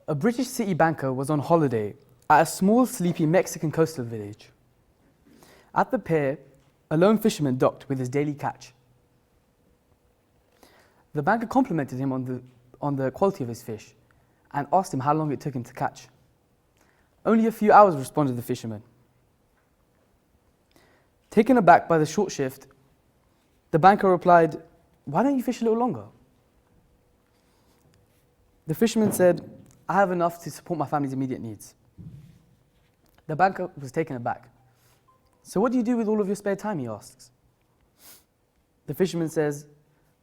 A British city banker was on holiday at a small, sleepy Mexican coastal village. At the pier, a lone fisherman docked with his daily catch. The banker complimented him on the quality of his fish and asked him how long it took him to catch. "Only a few hours," responded the fisherman. Taken aback by the short shift, the banker replied, "Why don't you fish a little longer?" The fisherman said, "I have enough to support my family's immediate needs." The banker was taken aback. "So what do you do with all of your spare time?" he asks. The fisherman says,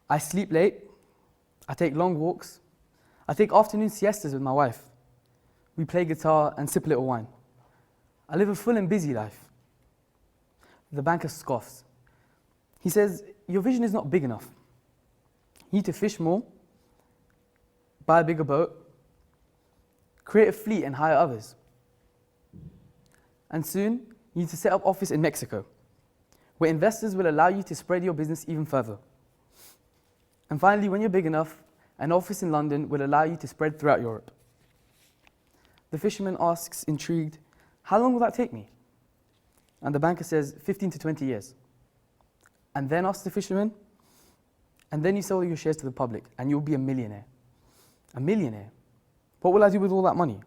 "I sleep late, I take long walks, I take afternoon siestas with my wife. We play guitar and sip a little wine. I live a full and busy life." The banker scoffs. He says, "Your vision is not big enough. You need to fish more, buy a bigger boat, create a fleet and hire others. And soon, you need to set up office in Mexico, where investors will allow you to spread your business even further. And finally, when you're big enough, an office in London will allow you to spread throughout Europe." The fisherman asks, intrigued, "How long will that take me?" And the banker says, 15 to 20 years. And then asks the fisherman, "And then you sell your shares to the public and you'll be a millionaire." "A millionaire? What will I do with all that money?"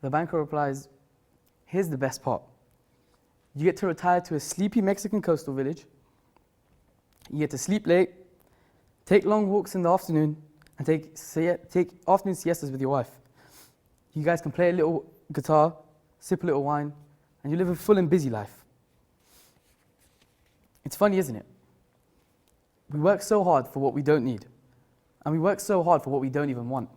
The banker replies, "Here's the best part. You get to retire to a sleepy Mexican coastal village. You get to sleep late, take long walks in the afternoon, and take afternoon siestas with your wife. You guys can play a little guitar, sip a little wine, and you live a full and busy life." It's funny, isn't it? We work so hard for what we don't need, and we work so hard for what we don't even want.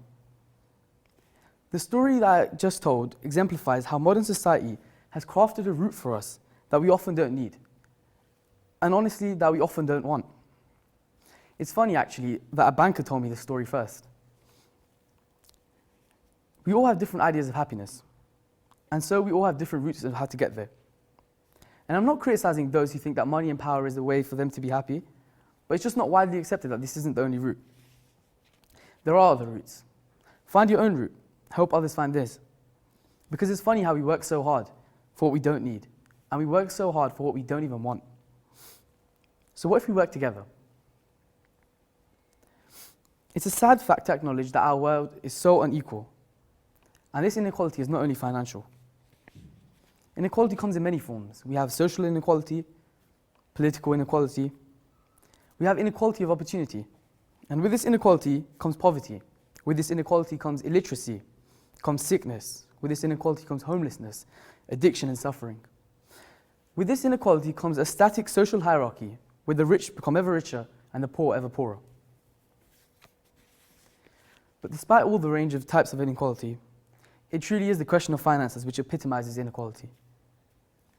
The story that I just told exemplifies how modern society has crafted a route for us that we often don't need, and honestly, that we often don't want. It's funny, actually, that a banker told me this story first. We all have different ideas of happiness, and so we all have different routes of how to get there. And I'm not criticizing those who think that money and power is the way for them to be happy, but it's just not widely accepted that this isn't the only route. There are other routes. Find your own route. Help others find theirs. Because it's funny how we work so hard for what we don't need, and we work so hard for what we don't even want. So what if we work together? It's a sad fact to acknowledge that our world is so unequal. And this inequality is not only financial. Inequality comes in many forms. We have social inequality, political inequality. We have inequality of opportunity. And with this inequality comes poverty. With this inequality comes illiteracy, comes sickness. With this inequality comes homelessness, addiction and suffering. With this inequality comes a static social hierarchy, where the rich become ever richer and the poor ever poorer. But despite all the range of types of inequality, it truly is the question of finances which epitomizes inequality.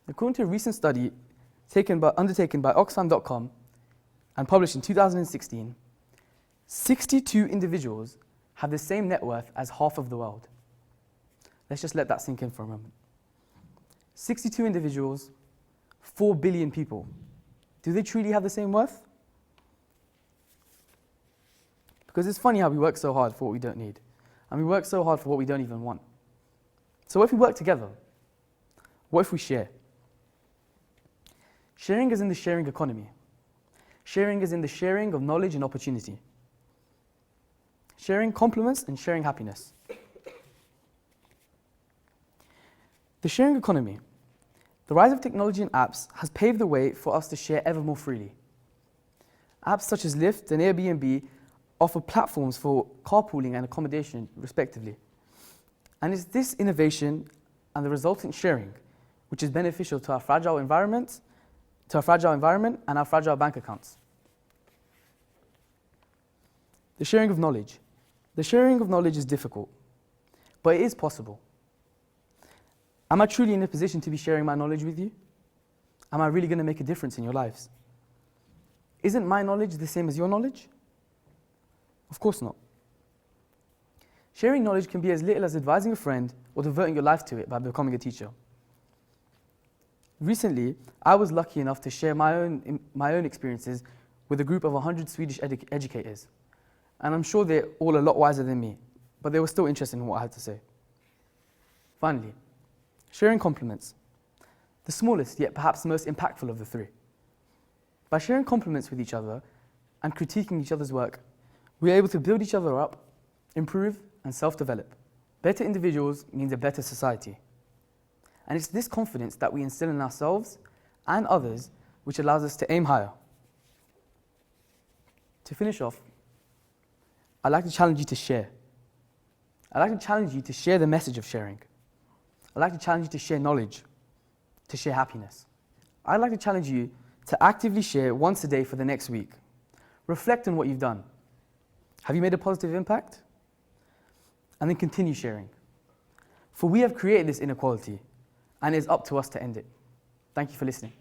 According to a recent study undertaken by Oxfam.com and published in 2016, 62 individuals have the same net worth as half of the world. Let's just let that sink in for a moment. 62 individuals, 4 billion people. Do they truly have the same worth? Because it's funny how we work so hard for what we don't need, and we work so hard for what we don't even want. So what if we work together? What if we share? Sharing is in the sharing economy. Sharing is in the sharing of knowledge and opportunity. Sharing complements and sharing happiness. The sharing economy. The rise of technology and apps has paved the way for us to share ever more freely. Apps such as Lyft and Airbnb offer platforms for carpooling and accommodation, respectively. And it's this innovation and the resultant sharing which is beneficial to our fragile environment and our fragile bank accounts. The sharing of knowledge. The sharing of knowledge is difficult, but it is possible. Am I truly in a position to be sharing my knowledge with you? Am I really going to make a difference in your lives? Isn't my knowledge the same as your knowledge? Of course not. Sharing knowledge can be as little as advising a friend or devoting your life to it by becoming a teacher. Recently, I was lucky enough to share my own experiences with a group of 100 Swedish educators. And I'm sure they're all a lot wiser than me, but they were still interested in what I had to say. Finally, sharing compliments. The smallest, yet perhaps the most impactful of the three. By sharing compliments with each other and critiquing each other's work, we are able to build each other up, improve, and self-develop. Better individuals means a better society. And it's this confidence that we instill in ourselves and others which allows us to aim higher. To finish off, I'd like to challenge you to share. I'd like to challenge you to share the message of sharing. I'd like to challenge you to share knowledge, to share happiness. I'd like to challenge you to actively share once a day for the next week. Reflect on what you've done. Have you made a positive impact? And then continue sharing. For we have created this inequality, and it is up to us to end it. Thank you for listening.